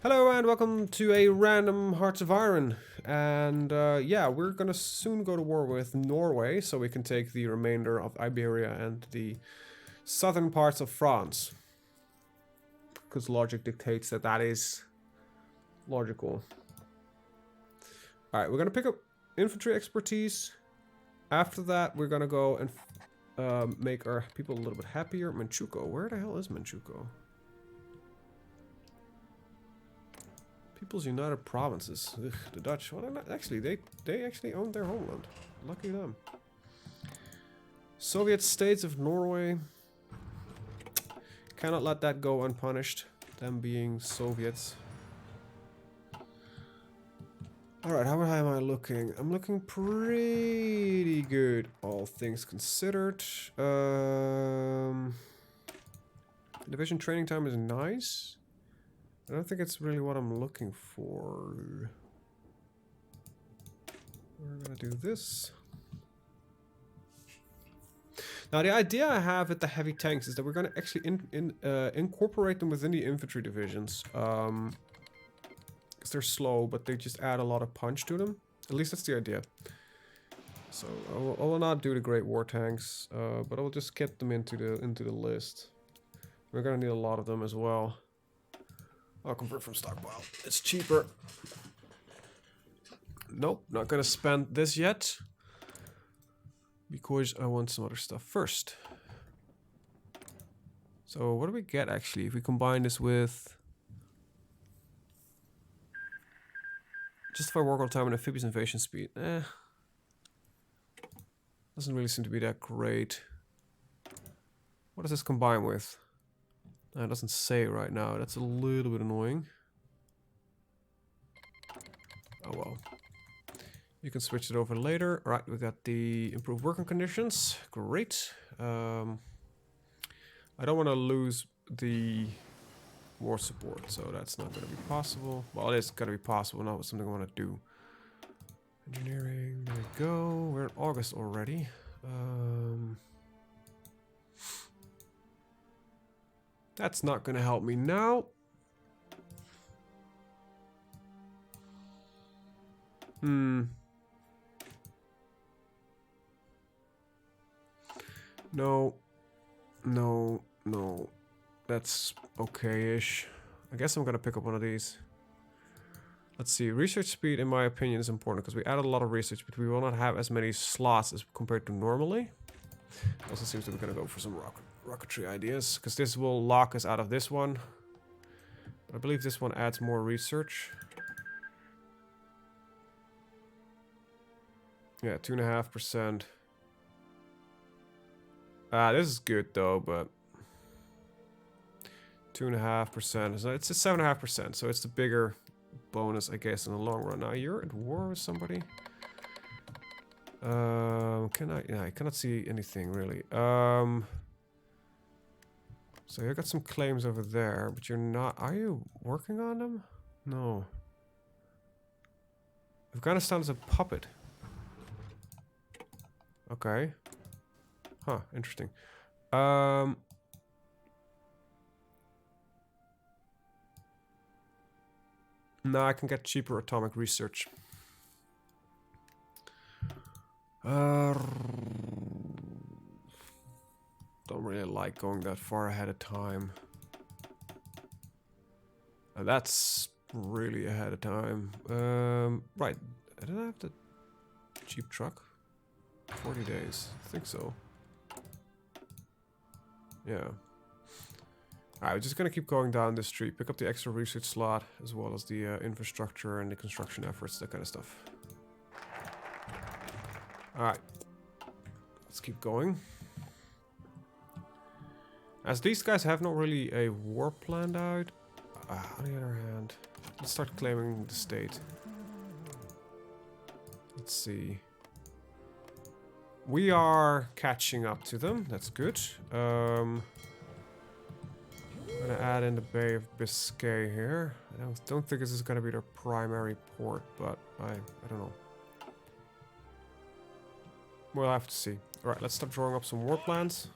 Hello and welcome to a random Hearts of Iron. And yeah, we're gonna soon go to war with Norway so we can take the remainder of Iberia and the southern parts of France. Because logic dictates that that is logical. Alright, we're gonna pick up infantry expertise. After that, we're gonna go and make our people a little bit happier. Manchukuo, where the hell is Manchukuo? People's United Provinces. Ugh, the Dutch. Well, actually, they actually owned their homeland. Lucky them. Soviet States of Norway. Cannot let that go unpunished. Them being Soviets. Alright, how am I looking? I'm looking pretty good, all things considered. Division training time is nice. I don't think it's really what I'm looking for. We're gonna do this. Now the idea I have with the heavy tanks is that we're gonna actually incorporate them within the infantry divisions. Because they're slow, but they just add a lot of punch to them. At least that's the idea. So I will not do the Great War tanks, but I will just get them into the list. We're gonna need a lot of them as well. I'll convert from stockpile. It's cheaper. Nope, not gonna spend this yet. Because I want some other stuff first. So what do we get actually if we combine this with... Justify work time and amphibious invasion speed. Doesn't really seem to be that great. What does this combine with? It doesn't say right now. That's a little bit annoying. Oh well. You can switch it over later. Alright, we got the improved working conditions. Great. I don't want to lose the war support, so that's not going to be possible. Well, it is going to be possible, not something I want to do. Engineering, there we go. We're in August already. That's not going to help me now. No. No. No. That's okay-ish. I guess I'm going to pick up one of these. Let's see. Research speed, in my opinion, is important because we added a lot of research, but we will not have as many slots as compared to normally. Also seems that we're going to go for some rocketry ideas, because this will lock us out of this one. But I believe this one adds more research. Yeah, 2.5%. This is good though, but 2.5%. It's a 7.5%, so it's the bigger bonus, I guess, in the long run. Now you're at war with somebody. I cannot see anything really. So you got some claims over there, but you're not. Are you working on them? No. Afghanistan is a puppet. Okay. Huh, interesting. No, I can get cheaper atomic research. Don't really like going that far ahead of time. That's really ahead of time. Right. Did I have the cheap truck? 40 days. I think so. Yeah. Alright, we're just gonna keep going down this street. Pick up the extra research slot, as well as the infrastructure and the construction efforts, that kind of stuff. Alright. Let's keep going. As these guys have not really a war planned out, on the other hand, let's start claiming the state. Let's see. We are catching up to them. That's good. I'm gonna add in the Bay of Biscay here. I don't think this is gonna be their primary port, but I don't know. We'll have to see. Alright, let's start drawing up some war plans.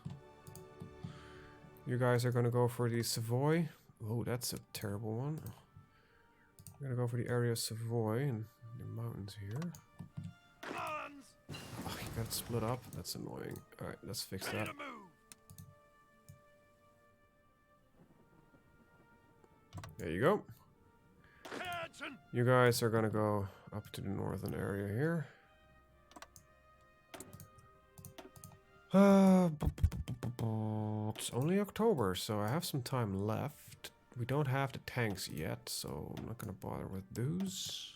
You guys are gonna go for the Savoy. Oh, that's a terrible one. I'm gonna go for the area of Savoy and the mountains here. Oh, you got it split up. That's annoying. Alright, let's fix that. There you go. You guys are gonna go up to the northern area here. It's only October, so I have some time left. We don't have the tanks yet, so I'm not gonna bother with those.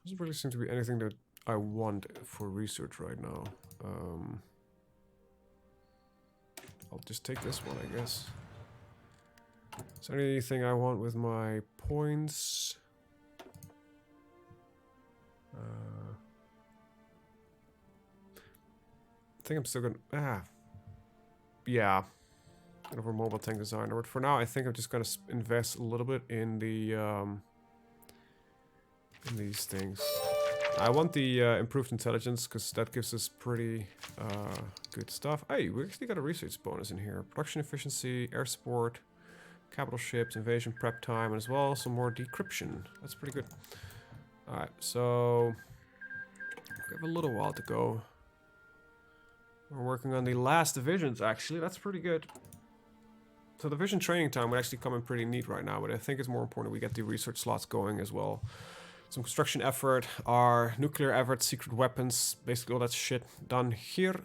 Doesn't really seem to be anything that I want for research right now. I'll just take this one, I guess. Is there anything I want with my points? I think I'm still gonna... yeah. Kind of a mobile tank designer. But for now, I think I'm just gonna invest a little bit in the... in these things. I want the improved intelligence, because that gives us pretty good stuff. Hey, we actually got a research bonus in here. Production efficiency, air support, capital ships, invasion prep time, and as well some more decryption. That's pretty good. Alright, so we have a little while to go. We're working on the last divisions, actually. That's pretty good. So division training time would actually come in pretty neat right now, but I think it's more important we get the research slots going as well. Some construction effort, our nuclear effort, secret weapons, basically all that shit done here.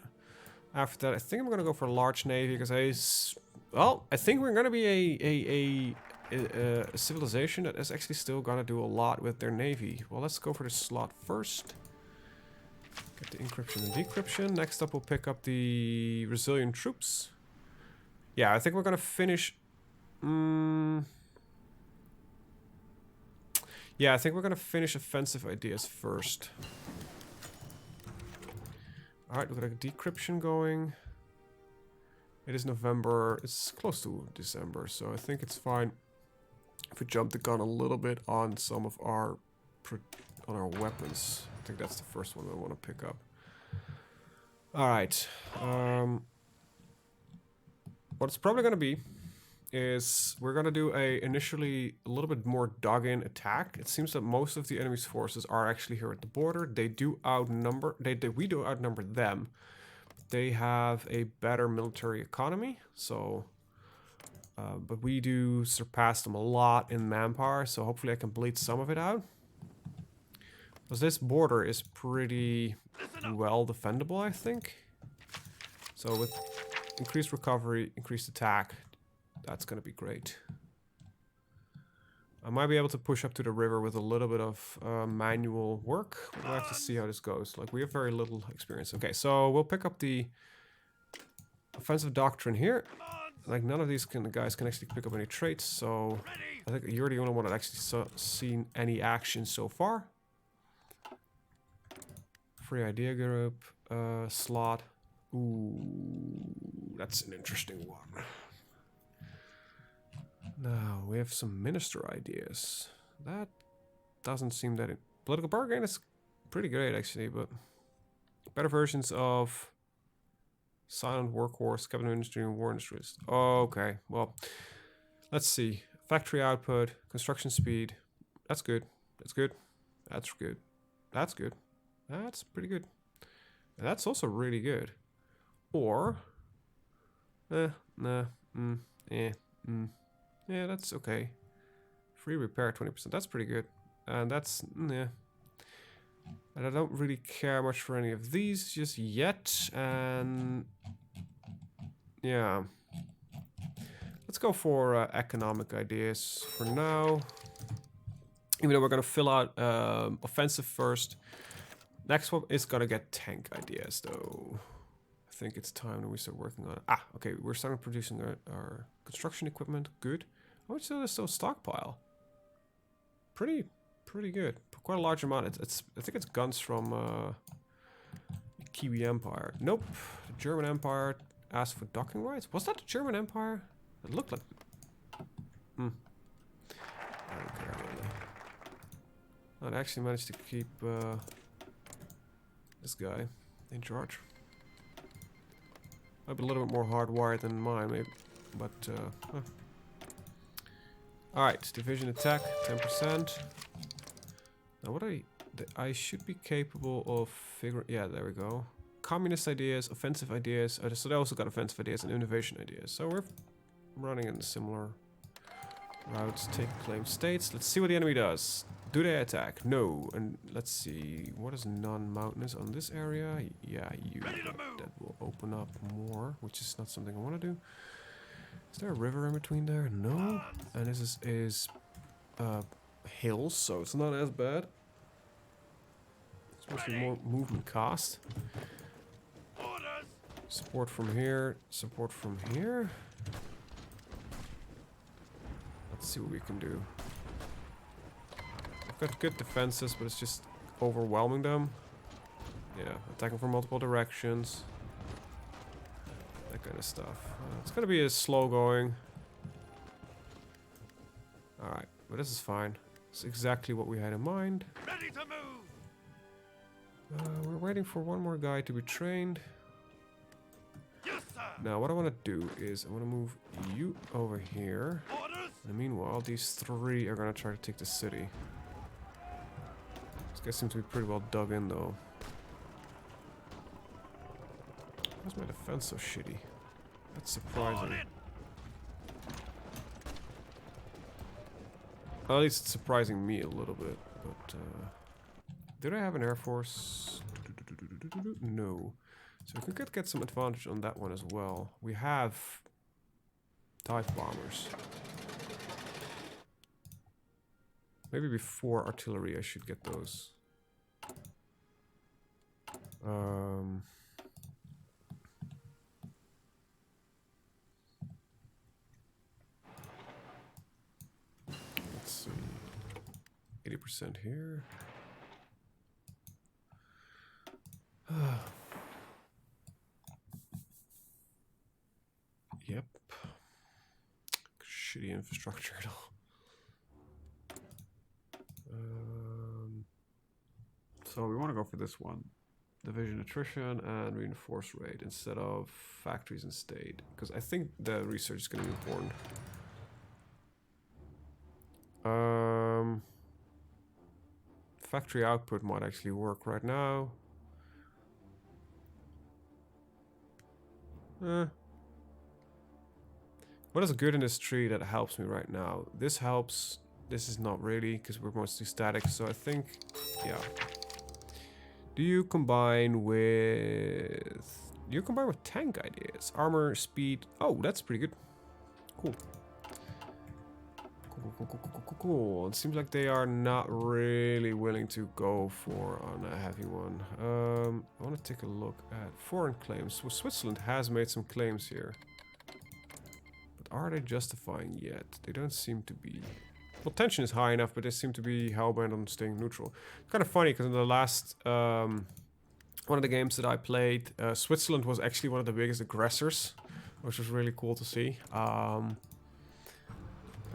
After that, I think I'm gonna go for a large navy because I think we're gonna be a civilization that is actually still gonna do a lot with their navy. Well, let's go for the slot first. Get the encryption and decryption. Next up, we'll pick up the resilient troops. Yeah, I think we're gonna finish. Yeah, I think we're gonna finish offensive ideas first. Alright, we've got a decryption going. It is November. It's close to December, so I think it's fine if we jump the gun a little bit on some of our weapons. I think that's the first one I want to pick up. Alright. What it's probably gonna be is we're gonna do initially a little bit more dug-in attack. It seems that most of the enemy's forces are actually here at the border. They do outnumber. We do outnumber them. They have a better military economy, so but we do surpass them a lot in manpower. So hopefully I can bleed some of it out. Because this border is pretty well defendable, I think. So with increased recovery, increased attack. That's gonna be great. I might be able to push up to the river with a little bit of manual work. We'll have to see how this goes. Like, we have very little experience. Okay, so we'll pick up the offensive doctrine here. Like, none of these guys can actually pick up any traits, so I think you're the only one that actually seen any action so far. Free idea group, slot. Ooh, that's an interesting one. Now, we have some minister ideas. That doesn't seem that... Political bargain is pretty great, actually, but... Better versions of... Silent workhorse, capital industry, and war industries. Okay, well... Let's see. Factory output, construction speed. That's good. That's good. That's good. That's good. That's pretty good. And that's also really good. Or... Yeah, that's okay. Free repair 20%. That's pretty good. And that's... yeah. And I don't really care much for any of these just yet. And... yeah. Let's go for economic ideas for now. Even though we're going to fill out offensive first. Next one is going to get tank ideas, though. I think it's time that we start working on it. Ah, okay. We're starting producing our construction equipment. Good. How much is still stockpile? Pretty good. Quite a large amount. I think it's guns from the Kiwi Empire. Nope. The German Empire asked for docking rights. Was that the German Empire? It looked like... I don't care really. I actually managed to keep this guy in charge. Might be a little bit more hardwired than mine, maybe. but huh. Alright, division attack, 10%. Now what I should be capable of figuring... Yeah, there we go. Communist ideas, offensive ideas. So they also got offensive ideas and innovation ideas. So we're running in similar routes. Take claim states. Let's see what the enemy does. Do they attack? No. And let's see. What is non-mountainous on this area? Yeah, that will open up more, which is not something I want to do. Is there a river in between there? No. And this is hills, so it's not as bad. It's mostly more movement cost. Support from here. Support from here. Let's see what we can do. I've got good defenses, but it's just overwhelming them. Yeah, attacking from multiple directions. That kind of stuff. It's gonna be a slow going. Alright, but this is fine. It's exactly what we had in mind. Ready to move. We're waiting for one more guy to be trained. Yes, sir. Now, what I want to do is I want to move you over here. Orders. And meanwhile, these three are gonna try to take the city. This guy seems to be pretty well dug in, though. Why's my defense so shitty? That's surprising. At least it's surprising me a little bit, but did I have an air force? No. So we could get some advantage on that one as well. We have dive bombers. Maybe before artillery I should get those. Let's see. 80% here. Yep. Shitty infrastructure at all. So we want to go for this one. Division attrition and reinforce rate instead of factories and state. Because I think the research is going to be important. Factory output might actually work right now. What is good in this tree that helps me right now? This helps. This is not really, because we're mostly static. So I think, yeah. Do you combine with... tank ideas? Armor, speed. Oh, that's pretty good. Cool. Cool. It seems like they are not really willing to go for on a heavy one. I want to take a look at foreign claims. Well, Switzerland has made some claims here. But are they justifying yet? They don't seem to be. Well, tension is high enough, but they seem to be hellbent on staying neutral. It's kind of funny, because in the last... one of the games that I played, Switzerland was actually one of the biggest aggressors, which was really cool to see. I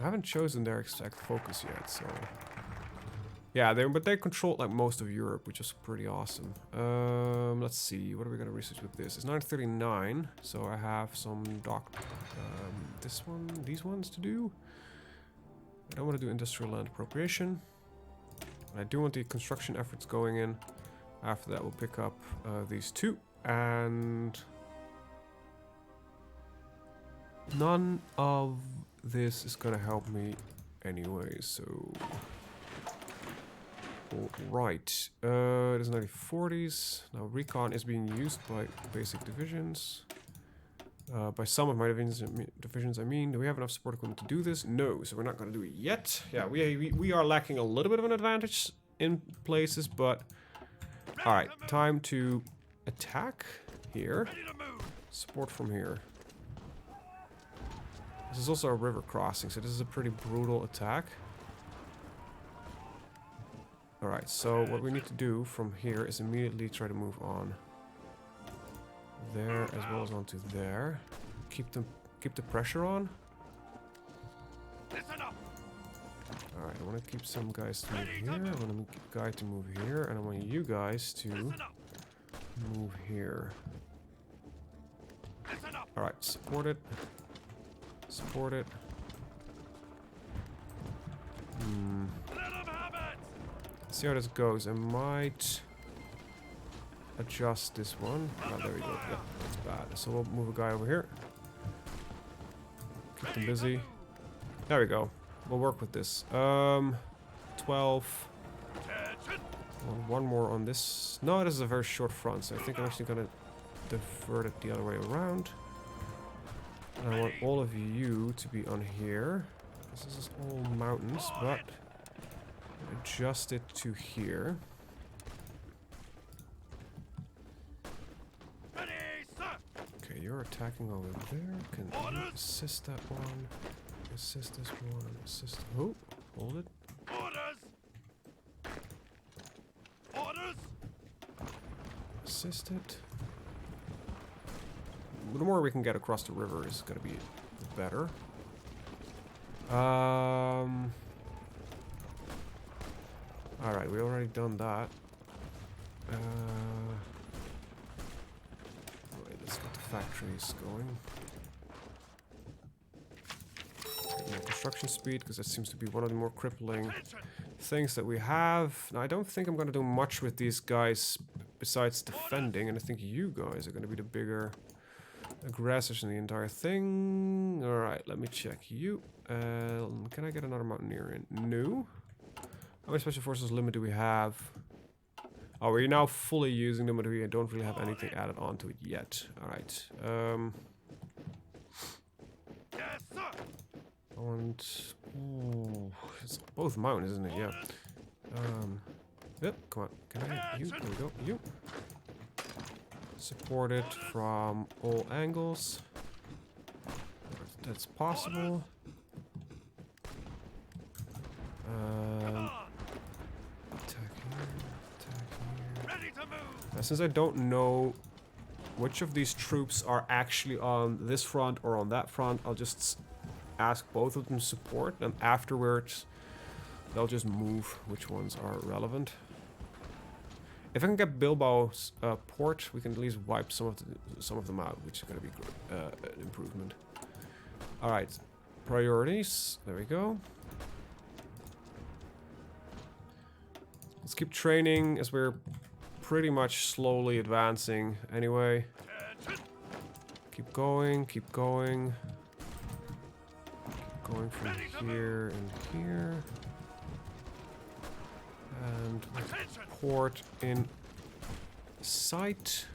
haven't chosen their exact focus yet, so... Yeah, but they controlled like most of Europe, which is pretty awesome. Let's see, what are we gonna research with this? It's 939, so I have some these ones to do. I don't want to do industrial land appropriation. I do want the construction efforts going in. After that, we'll pick up these two, and none of this is gonna help me anyway, so... Right, it is 1940s. Now recon is being used by basic divisions. By some of my divisions, I mean. Do we have enough support equipment to do this? No, so we're not gonna do it yet. Yeah, we are lacking a little bit of an advantage in places, but... Alright, time to attack here. Support from here. This is also a river crossing, so this is a pretty brutal attack. Alright, so what we need to do from here is immediately try to move on. There, as well as onto there. Keep the pressure on. Alright, I want to keep some guys to move here. I want a guy to move here, and I want you guys to move here. Alright, support it. Support it. Let 'em have it. Let's see how this goes. I might adjust this one. Oh, there we go. Yeah, that's bad. So we'll move a guy over here. Keep them busy. There we go. We'll work with this. 12. Attention. One more on this. No, this is a very short front, so I think I'm actually gonna divert it the other way around. And I want all of you to be on here. This is all mountains, but adjust it to here. Ready, sir. Okay, you're attacking over there. Can you assist that one? Assist this one. Assist. Oh, hold it. Orders. Orders. Assist it. The more we can get across the river is going to be better. Alright, we already done that. Wait, let's get the factories going. Let's get more construction speed, because that seems to be one of the more crippling Attention. things that we have. Now, I don't think I'm going to do much with these guys besides defending, and I think you guys are going to be the bigger aggressors in the entire thing. Alright, let me check you. Can I get another mountaineer in? No. How many special forces limit do we have? Oh, we're now fully using them, but we don't really have anything added onto it yet. Alright. Yes, sir. I want... Ooh, it's both mountains, isn't it? Yeah. Yep, come on. Can I get you? There we go. You. Support it from all angles. That's possible. Attack here. Attack here. Ready to move. Now, since I don't know which of these troops are actually on this front or on that front, I'll just ask both of them support, and afterwards they'll just move which ones are relevant. If I can get Bilbao's port, we can at least wipe some of them out, which is going to be an improvement. All right, priorities. There we go. Let's keep training as we're pretty much slowly advancing anyway. Attention. Keep going, keep going. Keep going from here and here. And Attention. port in sight.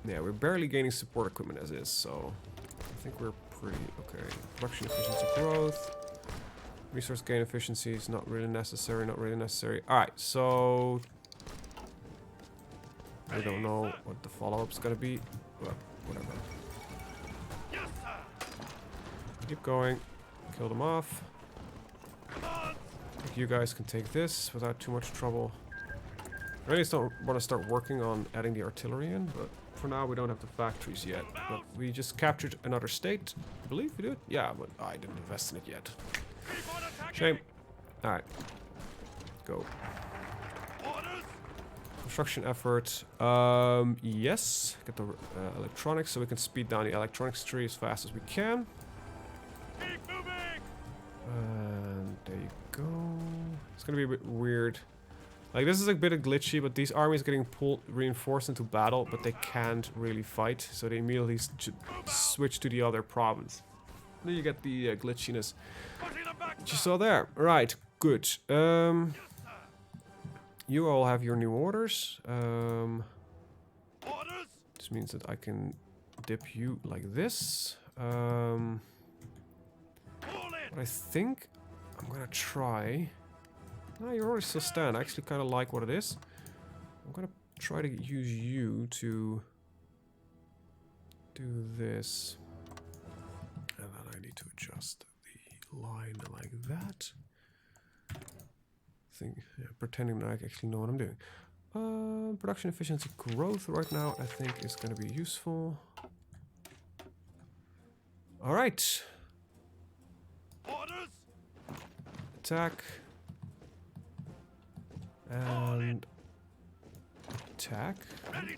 Yeah, we're barely gaining support equipment as is, so I think we're pretty okay. Production efficiency growth. Resource gain efficiency is not really necessary, not really necessary. Alright, so I don't know what the follow-up's gonna be, but whatever. Yes, sir. Keep going. Kill them off. Come on. I think you guys can take this without too much trouble. I really don't want to start working on adding the artillery in, but for now we don't have the factories yet. But we just captured another state. I believe we did. Yeah, but I didn't invest in it yet. Keep on attacking. Shame. Alright. Go. Orders. Construction effort. Yes. Get the electronics so we can speed down the electronics tree as fast as we can. Keep moving. And there you go. It's gonna be a bit weird. Like, this is a bit glitchy, but these armies are getting reinforced into battle, but they can't really fight, so they immediately switch to the other province. Then you get the glitchiness Pushing them back. that you saw there. Right, good. You all have your new orders. Orders. This means that I can dip you like this. What All in. I think I'm gonna try... No, you're already still stand. I actually kind of like what it is. I'm gonna try to use you to do this. And then I need to adjust the line like that. Pretending that I actually know what I'm doing. Production efficiency growth right now I think is gonna be useful. Alright. Orders. Attack. And attack.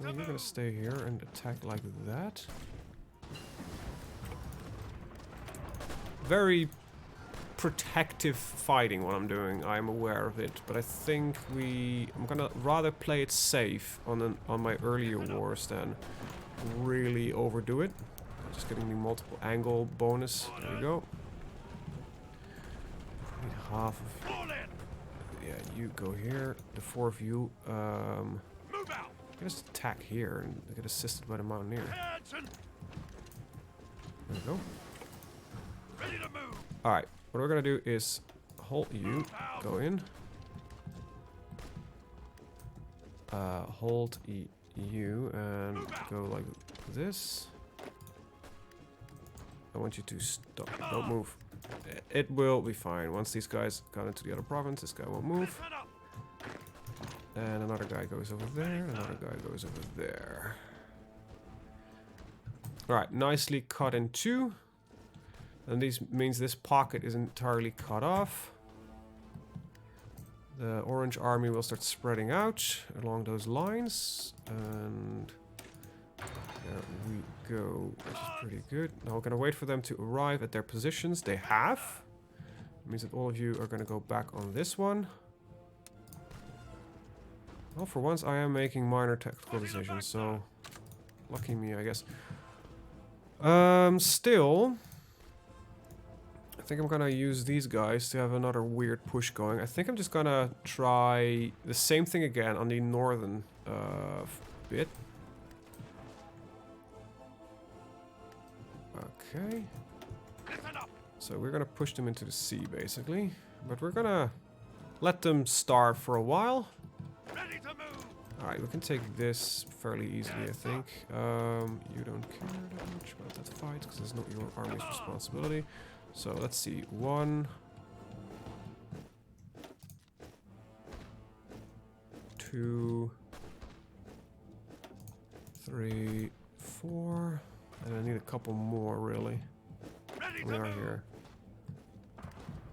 Well, you're gonna stay here and attack like that. very protective fighting what I'm doing. I'm aware of it, but I think I'm gonna rather play it safe on my earlier wars than really overdo it. Just getting the multiple angle bonus. There we go. Need half of. Fall in. Yeah, you go here. The 4 of you. Move out. Just attack here and get assisted by the mountaineer. Attention. There we go. Ready to move. All right. What we're gonna do is hold you. Go in. Hold you and go like this. I want you to stop. Don't move. It will be fine. Once these guys got into the other province, this guy won't move. Listen up. And another guy goes over there. Another guy goes over there. Alright, nicely cut in two. And this means this pocket is entirely cut off. The orange army will start spreading out along those lines. And there we go, which is pretty good. Now we're gonna wait for them to arrive at their positions. They have. It means that all of you are gonna go back on this one. Well, for once I am making minor tactical decisions, so lucky me, I guess. Still, I think I'm gonna use these guys to have another weird push going. I think I'm just gonna try the same thing again on the northern bit. Okay. Listen up. So we're gonna push them into the sea, basically. But we're gonna let them starve for a while. Ready to move. Alright, we can take this fairly easily, I think. You don't care that much about that fight, because it's not your army's responsibility. So let's see. 1, 2, 3, 4. And I need a couple more, really. Ready We to are move. here.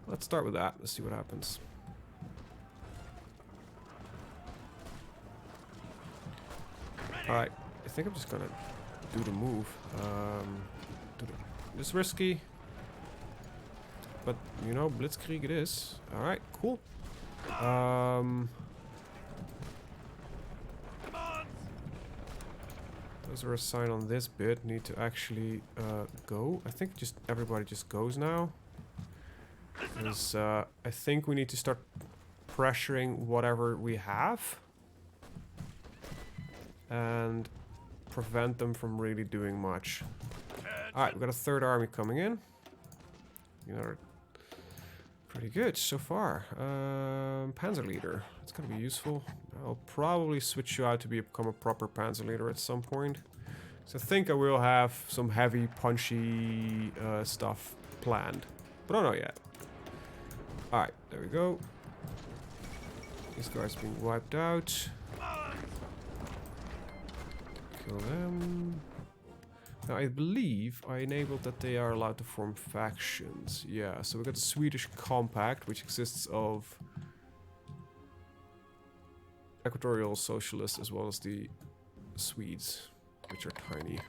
Let's start with that. Let's see what happens. Alright, I think I'm just gonna do the move. It's risky. But, you know, Blitzkrieg it is. Alright, cool. Come on. Those are assigned on this bit. Need to actually go. I think just everybody just goes now. Because I think we need to start pressuring whatever we have. And prevent them from really doing much. Alright, we've got a third army coming in. You know, pretty good so far. Panzer leader. That's gonna be useful. I'll probably switch you out to become a proper panzer leader at some point. So I think I will have some heavy, punchy stuff planned. But I don't know yet. Alright, there we go. These guys being wiped out. Kill them. Now I believe I enabled that they are allowed to form factions. Yeah, so we got the Swedish Compact, which consists of Equatorial Socialists as well as the Swedes, which are tiny.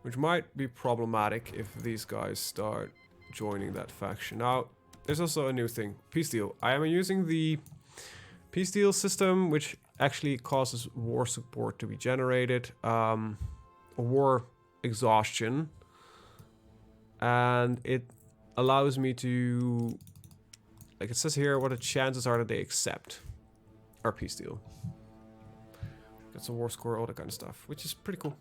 Which might be problematic if these guys start joining that faction. Now, there's also a new thing. Peace deal. I am using the peace deal system, which actually causes war support to be generated, war exhaustion, and it allows me to, like it says here, what the chances are that they accept our peace deal. Get some war score, all that kind of stuff, which is pretty cool.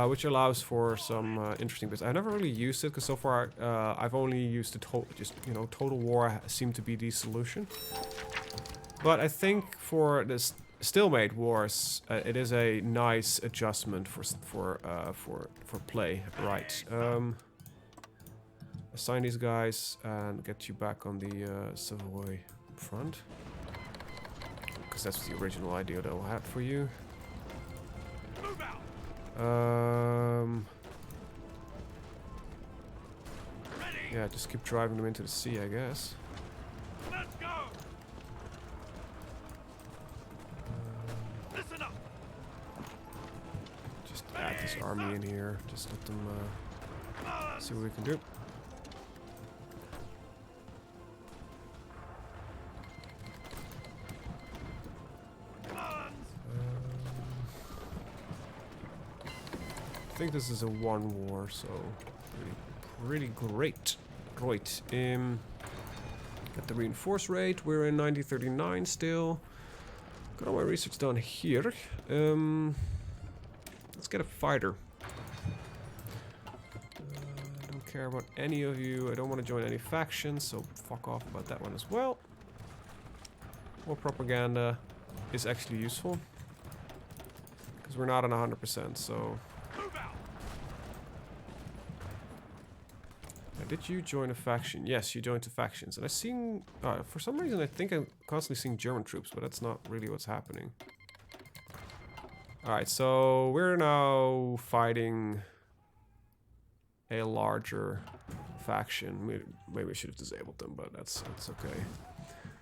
Which allows for some interesting bits. I never really used it because so far I've only used the total war seemed to be the solution. But I think for this stalemate wars, it is a nice adjustment for play. Right. Assign these guys and get you back on the Savoy front, because that's the original idea that I had for you. Move out. Ready. Yeah, just keep driving them into the sea, I guess. Let's go. Listen up. Just add this army in here. Just let them See what we can do. I think this is a 1 war, so pretty great. Right. Got the reinforce rate. We're in 9039 still. Got all my research done here. Let's get a fighter. I don't care about any of you. I don't want to join any factions, so fuck off about that one as well. More propaganda is actually useful. Because we're not on 100%, so... Did you join a faction? Yes, you joined two factions. And I seen... for some reason, I think I'm constantly seeing German troops, but that's not really what's happening. Alright, so we're now fighting a larger faction. Maybe we should have disabled them, but that's okay.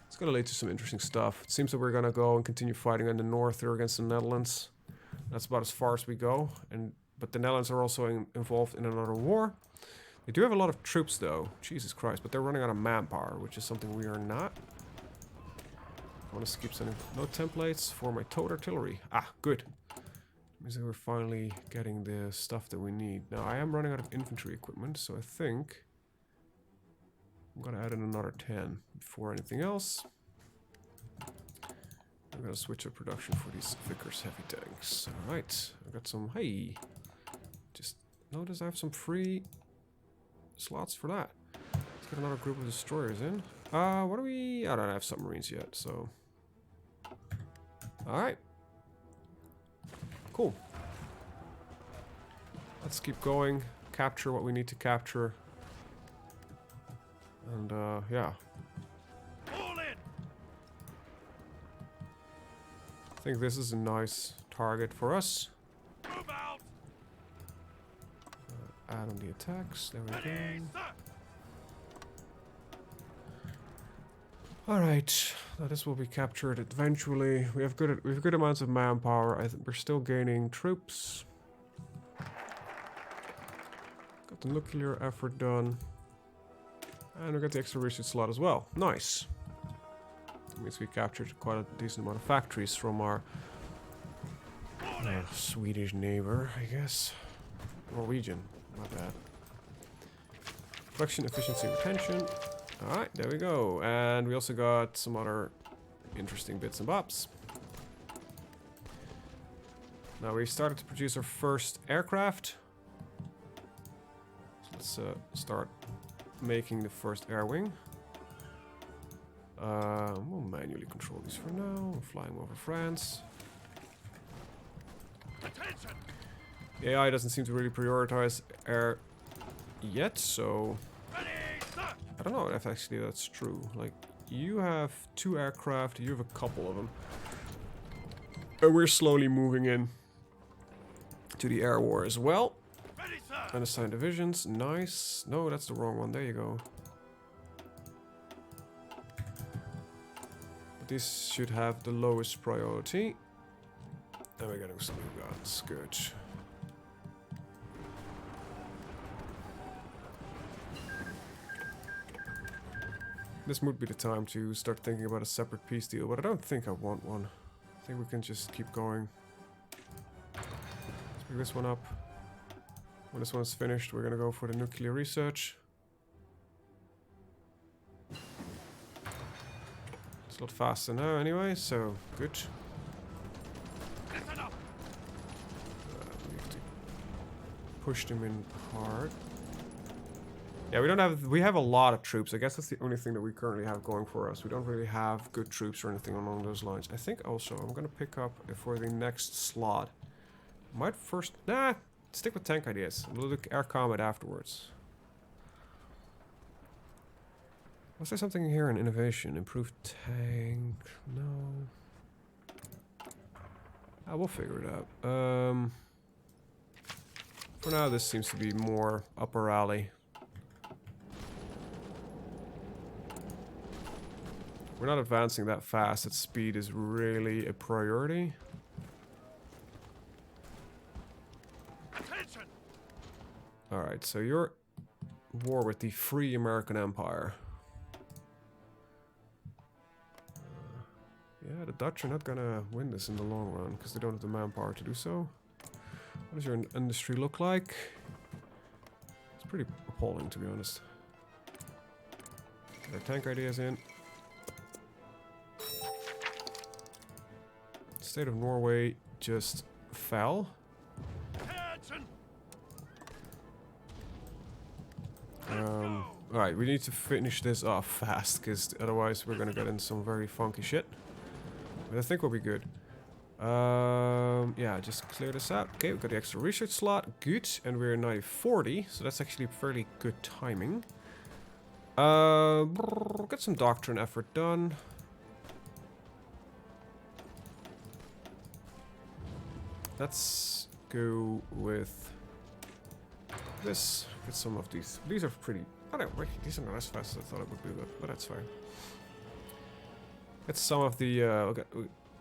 It's going to lead to some interesting stuff. It seems that we're going to go and continue fighting in the north here against the Netherlands. That's about as far as we go. But the Netherlands are also involved in another war. They do have a lot of troops, though. Jesus Christ. But they're running out of manpower, which is something we are not. I want to keep sending no templates for my towed artillery. Ah, good. Means that we're finally getting the stuff that we need. Now, I am running out of infantry equipment, so I think I'm going to add in another 10 before anything else. I'm going to switch up production for these Vickers heavy tanks. Alright, I got some... Hey! Just notice I have some free... slots for that. Let's get another group of destroyers in. What do we... I don't have submarines yet, so... Alright. Cool. Let's keep going. Capture what we need to capture. And, yeah. All in. I think this is a nice target for us. Move out. Add on the attacks. There we Ready, go. sir. Alright, now this will be captured eventually. We have good amounts of manpower. I think we're still gaining troops. Got the nuclear effort done. And we got the extra research slot as well. Nice. That means we captured quite a decent amount of factories from our Swedish neighbor, I guess. Norwegian, not bad. Production, efficiency, retention. Alright, there we go. And we also got some other interesting bits and bobs. Now we started to produce our first aircraft. So let's start making the first air wing. We'll manually control these for now. We're flying over France. Attention. The AI doesn't seem to really prioritize air yet, so... Ready, sir. I don't know if actually that's true. Like, you have 2 aircraft, you have a couple of them. And we're slowly moving in to the air war as well. Ready, sir. Unassigned divisions, nice. No, that's the wrong one, there you go. But these should have the lowest priority. And we're getting some new guns, good. This would be the time to start thinking about a separate peace deal, but I don't think I want one. I think we can just keep going. Let's pick this one up. When this one is finished, we're gonna go for the nuclear research. It's a lot faster now anyway, so good. Listen up. We have to push them in hard. Yeah, we have a lot of troops. I guess that's the only thing that we currently have going for us. We don't really have good troops or anything along those lines. I think also I'm gonna pick up for the next slot. Might first stick with tank ideas. We'll look air combat afterwards. Was there something here in innovation? Improved tank? No. We'll figure it out. For now, this seems to be more up our alley. We're not advancing that fast. That speed is really a priority. Attention. Alright, so you're war with the Free American Empire. Yeah, the Dutch are not gonna win this in the long run because they don't have the manpower to do so. What does your industry look like? It's pretty appalling, to be honest. Get our tank ideas in. State of Norway just fell. Attention! Alright, we need to finish this off fast, because otherwise we're gonna get in some very funky shit. But I think we'll be good. Yeah, just clear this out. Okay, we've got the extra research slot. Good. And we're now 40, so that's actually fairly good timing. Get some doctrine effort done. Let's go with this. Get some of these. These are pretty... I don't know, these are not as fast as I thought it would be, but that's fine. Get some of the... okay,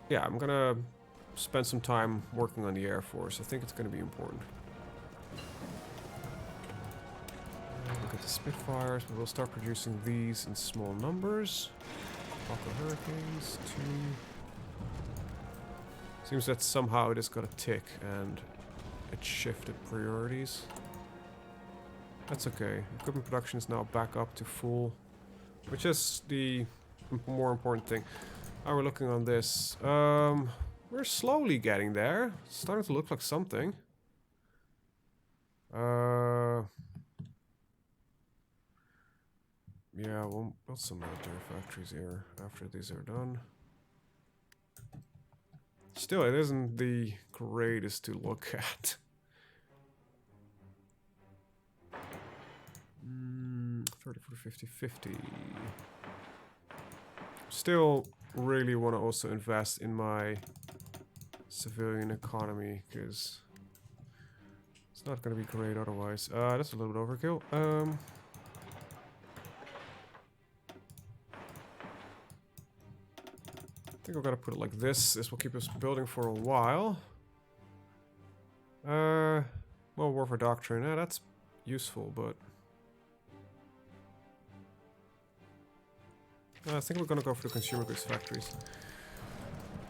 yeah, I'm gonna spend some time working on the Air Force. I think it's gonna be important. Look at the Spitfires, but we'll start producing these in small numbers. Hawker Hurricanes, 2... Seems that somehow it has got a tick and it shifted priorities. That's okay. Equipment production is now back up to full, which is the more important thing. How we're looking on this. We're slowly getting there. It's starting to look like something. Yeah, we'll build some military factories here after these are done. Still, it isn't the greatest to look at. 30, 40, 50, 50. Still really want to also invest in my civilian economy, because it's not going to be great otherwise. That's a little bit overkill. I think I've got to put it like this. This will keep us building for a while. Well, War for Doctrine. Yeah, that's useful, but... I think we're gonna go for the consumer goods factories.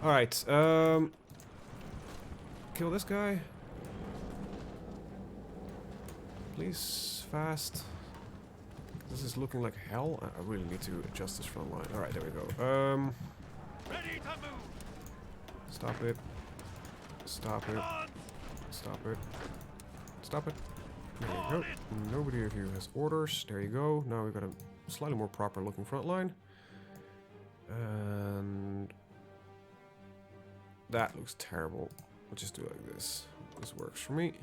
Alright, kill this guy. Please, fast. This is looking like hell. I really need to adjust this front line. Alright, there we go. Ready to move! Stop it. Stop it. Stop it. Stop it. There you go. Nobody of you has orders. There you go. Now we've got a slightly more proper looking front line. And that looks terrible. We'll just do it like this. This works for me.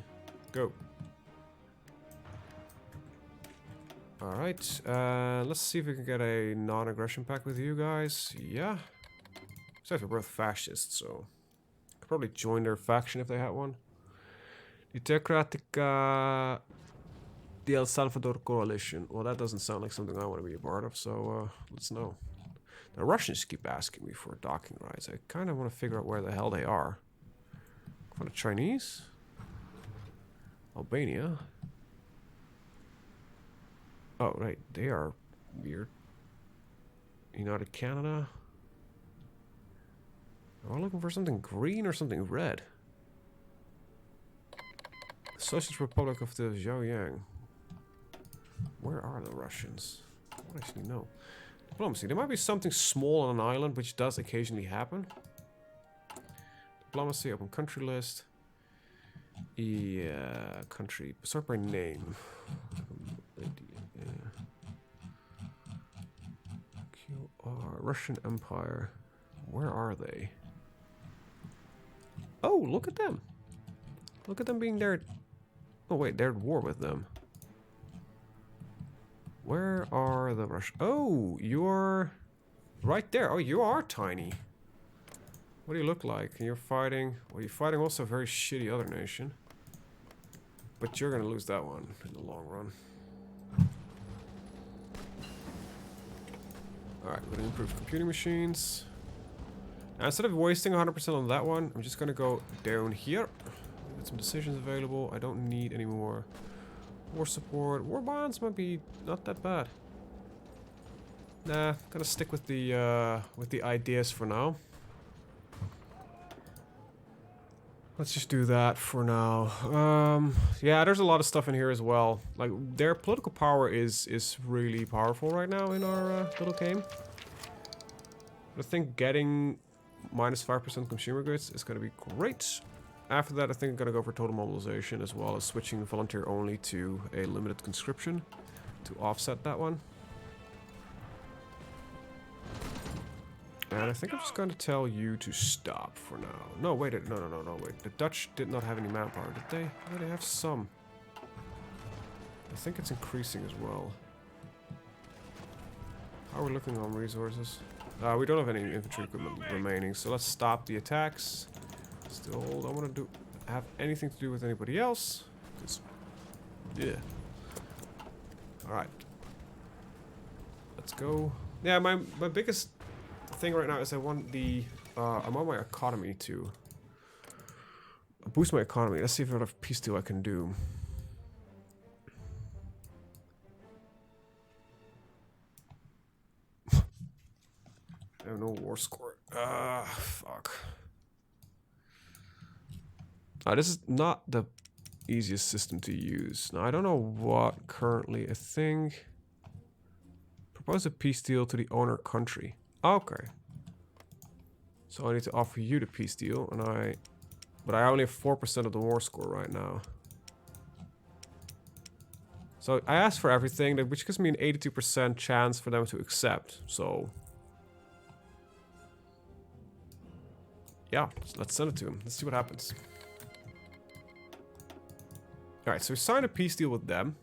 Go. Alright, let's see if we can get a non-aggression pact with you guys. Yeah. Except we're both fascists, so... Could probably join their faction if they had one. The Teocratica... The El Salvador Coalition. Well, that doesn't sound like something I want to be a part of, so let's know. The Russians keep asking me for docking rights. I kind of want to figure out where the hell they are. For the Chinese? Albania? Oh, right. They are weird. United Canada? Am I looking for something green or something red? Socialist Republic of the Zhejiang. Where are the Russians? I don't actually know. Diplomacy. There might be something small on an island, which does occasionally happen. Diplomacy, open country list. Yeah, country. Start by name. QR. Russian Empire. Where are they? Oh, look at them. Look at them being there. Oh, wait, they're at war with them. Where are the Russians? Oh, you're right there. Oh, you are tiny. What do you look like? And you're fighting... Well, you're fighting also a very shitty other nation. But you're gonna lose that one in the long run. Alright, we're gonna improve computing machines. Now, instead of wasting 100% on that one, I'm just gonna go down here. Get some decisions available. I don't need any more War support. War bonds might be not that bad. Nah, gonna stick with the ideas for now. Let's just do that for now. Yeah, there's a lot of stuff in here as well. Like, their political power is really powerful right now in our little game. I think getting minus 5% consumer goods is gonna be great. After that, I think I'm gonna go for total mobilization as well as switching volunteer only to a limited conscription to offset that one. And I think I'm just going to tell you to stop for now. No, wait. No, wait. The Dutch did not have any manpower, did they? Oh, they have some. I think it's increasing as well. How are we looking on resources? We don't have any infantry equipment remaining, so let's stop the attacks. Still, I don't want to have anything to do with anybody else. Cause, yeah. Alright. Let's go. Yeah, my biggest thing right now is I want the I want my economy to boost my economy. Let's see if there's a peace deal I can do. I have no war score. Fuck. This is not the easiest system to use. Now I don't know what currently. I think propose a peace deal to the owner country. Okay. So I need to offer you the peace deal, and but I only have 4% of the war score right now. So I asked for everything, which gives me an 82% chance for them to accept. So yeah, let's send it to them. Let's see what happens. All right, so we signed a peace deal with them,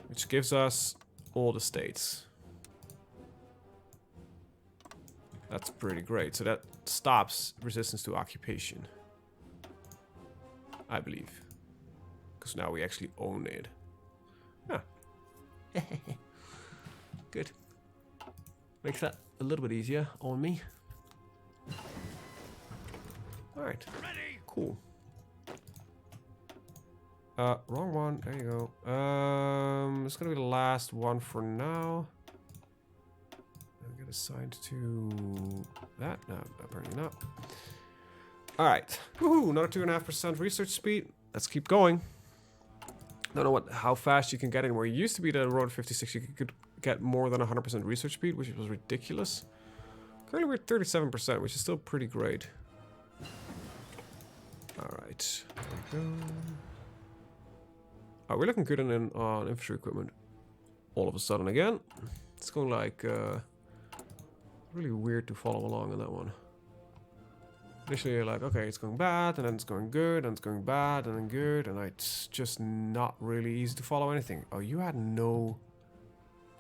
which gives us all the states. That's pretty great. So that stops resistance to occupation, I believe. Because now we actually own it. Huh. Good. Makes that a little bit easier on me. Alright. Cool. Wrong one. There you go. It's gonna be the last one for now. Get assigned to that? No, apparently not. Alright. Woohoo! Another 2.5% research speed. Let's keep going. Don't know how fast you can get anywhere. It used to be that Road 56 you could get more than 100% research speed, which was ridiculous. Currently we're at 37%, which is still pretty great. Alright. There we go. Oh, we're looking good on infantry equipment. All of a sudden again. It's going like really weird to follow along on that one. Initially you're like, okay, it's going bad, and then it's going good, and it's going bad, and then good, and it's just not really easy to follow anything. Oh, you had no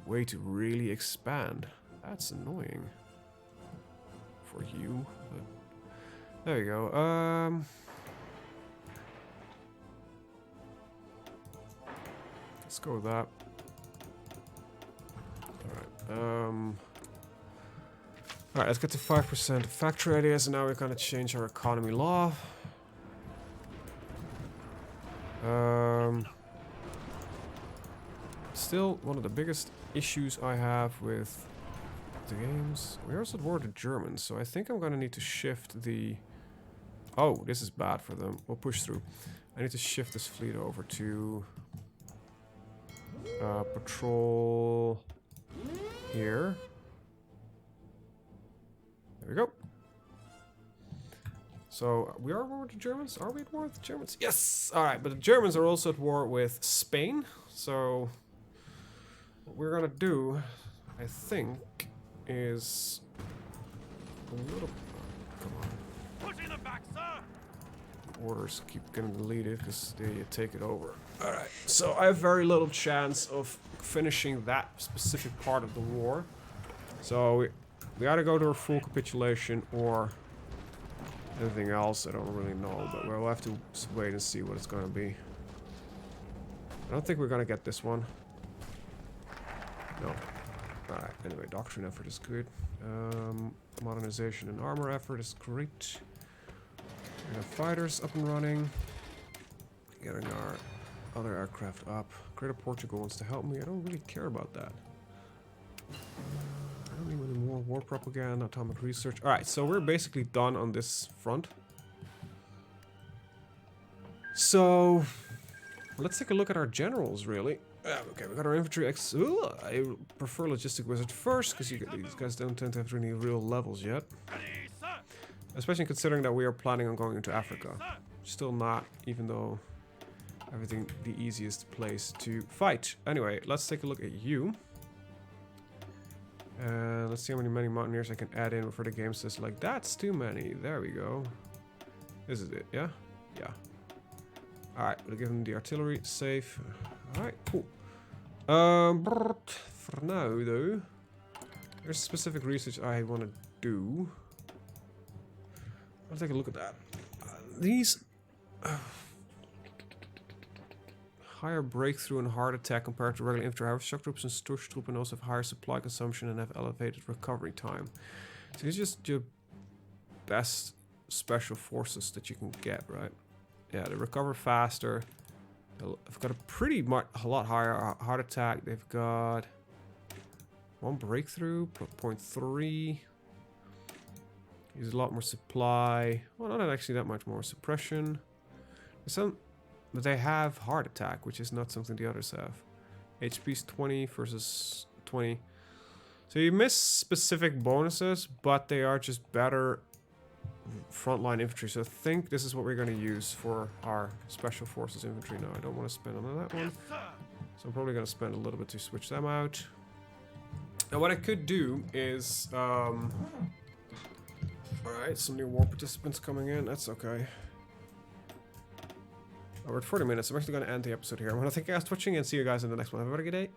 way to really expand. That's annoying. For you. But there you go. Let's go with that. Alright. Alright, let's get to 5% factory ideas, and now we're gonna change our economy law. Still, one of the biggest issues I have with the games. We're also at war with the Germans, so I think I'm gonna need to shift the... Oh, this is bad for them. We'll push through. I need to shift this fleet over to... patrol... here. There we go. So, we are at war with the Germans? Are we at war with the Germans? Yes! Alright, but the Germans are also at war with Spain. So, what we're gonna do, I think, is... a little... come on. Pushing them back, sir. Orders keep getting deleted because they take it over. Alright, so I have very little chance of finishing that specific part of the war. So we either go to a full capitulation or anything else. I don't really know, but we'll have to wait and see what it's going to be. I don't think we're going to get this one. No. Alright, anyway, doctrine effort is good. Modernization and armor effort is great. We have fighters up and running. Getting our other aircraft up. Greater Portugal wants to help me. I don't really care about that. I don't need any more war propaganda, atomic research. Alright, so we're basically done on this front. So, let's take a look at our generals, really. Okay, we got our infantry I prefer logistic wizard first, because these guys don't tend to have any real levels yet. Ready, sir. Especially considering that we are planning on going into Africa. Still not, even though everything the easiest place to fight. Anyway, let's take a look at you. And let's see how many mountaineers I can add in before the game says, like, that's too many. There we go. This is it, yeah? Yeah. Alright, we'll give them the artillery. Safe. Alright, cool. For now, though, there's specific research I want to do. Let's take a look at that. These... higher breakthrough and heart attack compared to regular infantry. However, shock troops and Sturmtruppen also have higher supply consumption and have elevated recovery time. So it's just your best special forces that you can get, right? Yeah, they recover faster. They've got a lot higher heart attack. They've got 1 breakthrough, 0.3. Use a lot more supply. Well, not actually that much more suppression. But they have heart attack, which is not something the others have. HP's 20 versus 20. So you miss specific bonuses, but they are just better frontline infantry. So I think this is what we're going to use for our special forces infantry now. I don't want to spend on that one. Yes, sir. So I'm probably going to spend a little bit to switch them out. Now what I could do is... Alright, some new war participants coming in. That's okay. We're at 40 minutes. I'm actually going to end the episode here. I want to thank you guys for watching and see you guys in the next one. Have a very good day.